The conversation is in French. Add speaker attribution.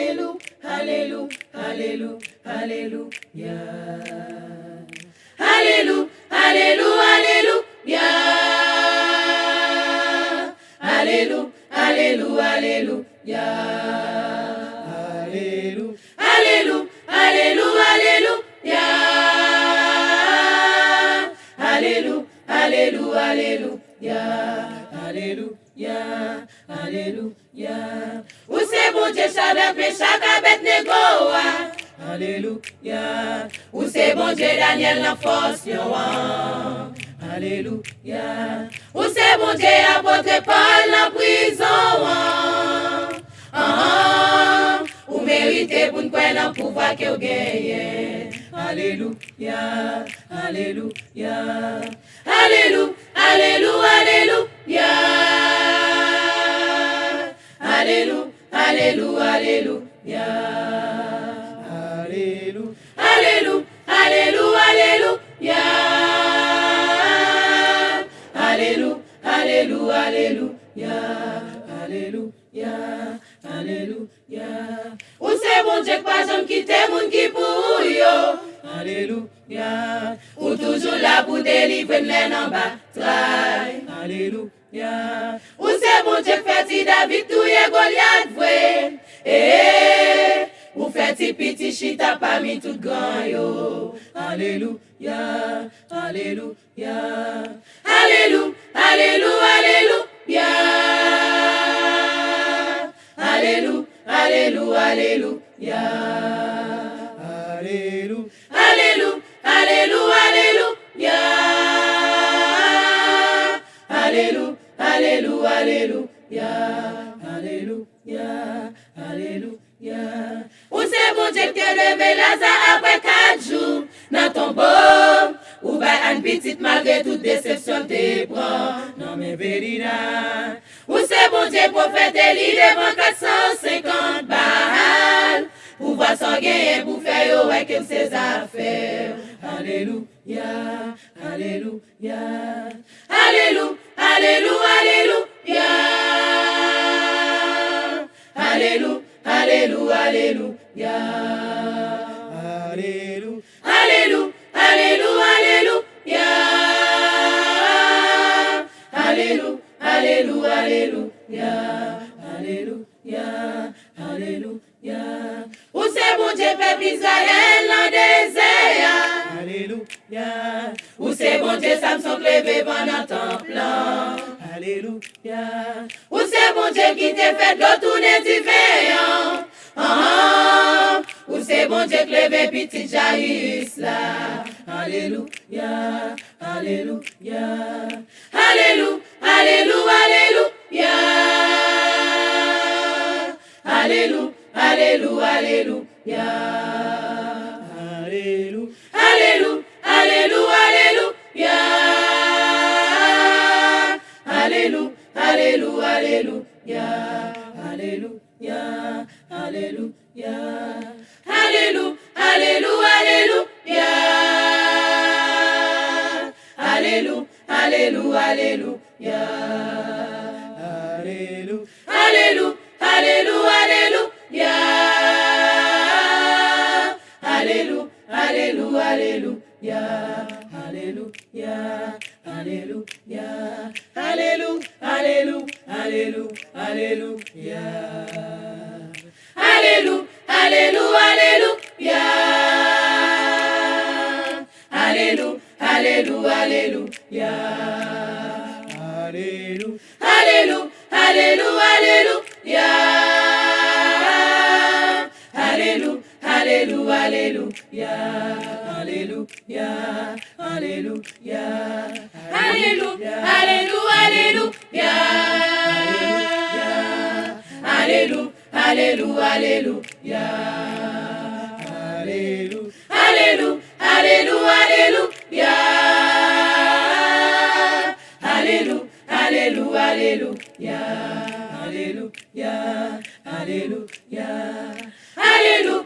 Speaker 1: Alléluia, Alléluia, Alléluia, Alléluia. Alléluia, Alléluia, Alléluia. Alléluia, Alléluia, Alléluia. Alléluia, Alléluia, Alléluia. Alléluia, Alléluia, Alléluia. Alléluia, Alléluia. Ou c'est bon Dieu, Shadrach, Meshach, Abednego. Alléluia. Ou c'est bon Dieu, Daniel, la force, lion. Alléluia. Ou c'est bon Dieu, apôtre Paul, la prison. Ou méritez pour nous prendre le pouvoir que vous gagnez. Alléluia, Alléluia. Alléluia, Alléluia, Alléluia. Alléluia, Alléluia, Alléluia. Alléluia, Alléluia, Alléluia. Alléluia, Alléluia, Alléluia. Alléluia, Alléluia. Ou c'est bon Dieu que pas jamais quitter moun qui pour yo. Alléluia. Ou toujours là pour délivrer les en bataille. Alléluia. Ou c'est bon Dieu que fait David tout y Goliath vrai. Ou fait petit chita parmi tout grand yo. Alléluia, Alléluia. Alléluia, Alléluia, Alléluia. Alléluia, Alléluia, Alléluia. Alléluia, Alléluia, Alléluia. Alléluia, Alléluia, Alléluia. Alléluia, Alléluia. Ou c'est bon Dieu qui levé Lazare après 4 jours dans ton beau. Ou bah un petit malgré toute déception te prend. Non mais vérina. Ou c'est bon Dieu prophète Élie devant 450 balles. Pour voir son gain pour faire yo ouais comme ses affaires. Alléluia, Alléluia. Alléluia, Alléluia, Alléluia. Alléluia, Alléluia, Alléluia. Alléluia, Alléluia, Alléluia, Alléluia. Alléluia, Alléluia, Alléluia. Alléluia, Alléluia. Où c'est bon Dieu peuple Israël dans le désert. Alléluia. Où c'est bon Dieu Samson levé pendant ton plan. Alléluia. Où c'est bon Dieu qui t'a fait de tourner du veillant. Où c'est bon Dieu qui levé petit Jairus là. Alléluia, Alléluia. Alléluia, Alléluia, Alléluia. Alléluia, Alléluia, Alléluia. Alléluia, Alléluia, Alléluia, Alléluia. Alléluia, Alléluia, Alléluia. Alléluia, Alléluia. Alléluia, Alléluia, Alléluia. Alléluia, Alléluia, Alléluia. Alléluia, Alléluia, Alléluia. Alléluia, Alléluia, Alléluia. Alléluia, Alléluia. Alléluia, Alléluia, Alléluia, Alléluia. Alléluia, Alléluia, Alléluia. Alléluia, Alléluia, Alléluia. Alléluia, Alléluia, Alléluia, Alléluia. Alléluia, Alléluia, Alléluia. Alléluia, Alléluia. Alléluia, Alléluia, Alléluia. Alléluia, Alléluia, Alléluia. Alléluia, Alléluia, Alléluia, Alléluia. Alléluia, Alléluia, Alléluia. Alléluia, Alléluia. Alléluia,